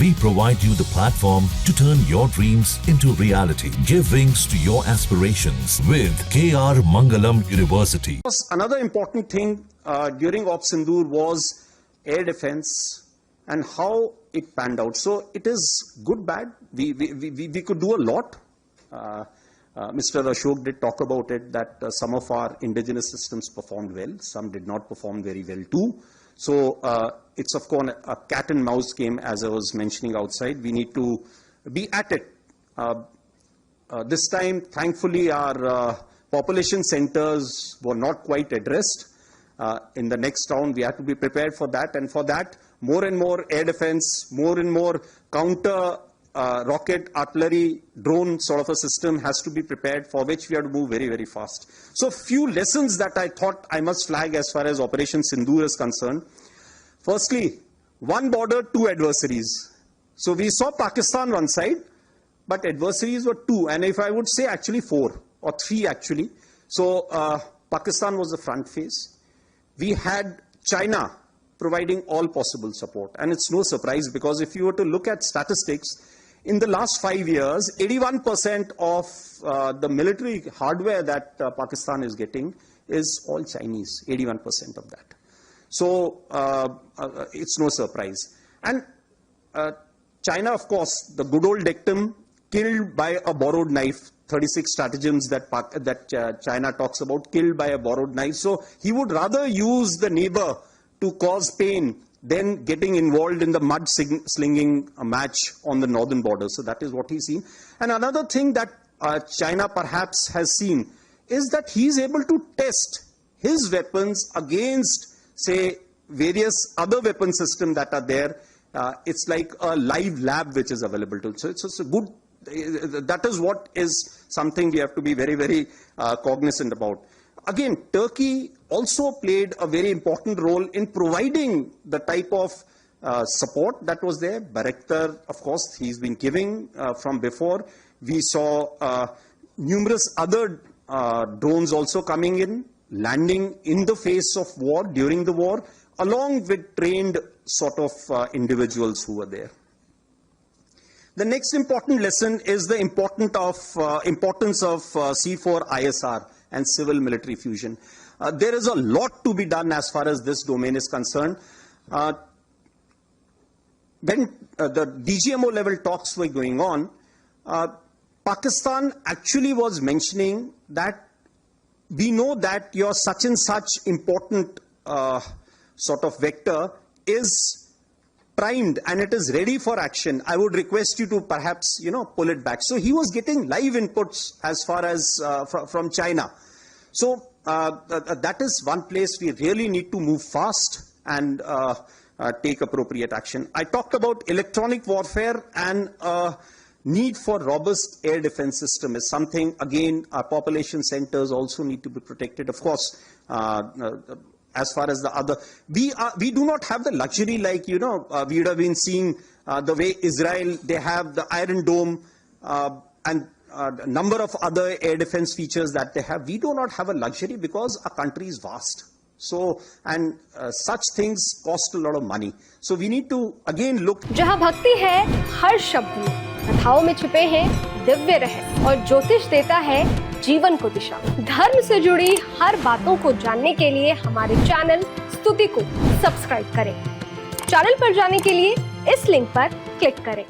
We provide you the platform to turn your dreams into reality. Give wings to your aspirations with KR Mangalam University. Another important thing during Op Sindoor was air defense and how it panned out. So it is good, bad. We could do a lot. Mr. Ashok did talk about it, that some of our indigenous systems performed well, some did not perform very well too. So it's of course a cat and mouse game, as I was mentioning outside. We need to be at it. This time, thankfully, our population centers were not quite addressed. In the next round, we have to be prepared for that, and for that, more and more air defense, more and more counter rocket, artillery, drone sort of a system has to be prepared, for which we have to move very, very fast. So few lessons that I thought I must flag as far as Operation Sindoor is concerned. Firstly, one border, two adversaries. So we saw Pakistan one side, but adversaries were two, and if I would say actually four or three actually. So Pakistan was the front face. We had China providing all possible support, and it's no surprise, because if you were to look at statistics, in the last 5 years, 81% of the military hardware that Pakistan is getting is all Chinese, 81% of that. So it's no surprise. And China, of course, the good old dictum, killed by a borrowed knife, 36 stratagems that China talks about, killed by a borrowed knife. So he would rather use the neighbor to cause pain than getting involved in the mud slinging match on the northern border. So that is what he's seen. And another thing that China perhaps has seen is that he's able to test his weapons against, say, various other weapon systems that are there. It's like a live lab which is available to. So it's a good, that is what is something we have to be very, very cognizant about. Again, Turkey also played a very important role in providing the type of support that was there. Bayraktar, of course, he's been giving from before. We saw numerous other drones also coming in, landing in the face of war, during the war, along with trained sort of individuals who were there. The next important lesson is the importance of C4 ISR and civil military fusion. There is a lot to be done as far as this domain is concerned. When the DGMO level talks were going on, Pakistan actually was mentioning that we know that your such and such important sort of vector is primed and it is ready for action. I would request you to perhaps, pull it back. So he was getting live inputs as far as from China. So that is one place we really need to move fast and take appropriate action. I talked about electronic warfare, and need for robust air defense system is something, again, our population centers also need to be protected. Of course, as far as the other, we do not have the luxury, like, we would have been seeing the way Israel, they have the Iron Dome and a number of other air defense features that they have. We do not have a luxury because our country is vast. So, and such things cost a lot of money. So we need to again look. जहाँ भक्ति है हर शब्द में, कथाओं में छिपे हैं दिव्य रहस्य, और ज्योतिष देता है जीवन को दिशा। धर्म से जुड़ी हर बातों को जानने के लिए हमारे चैनल स्तुति को सब्सक्राइब करें। चैनल पर जाने के लिए इस लिंक पर क्लिक करें।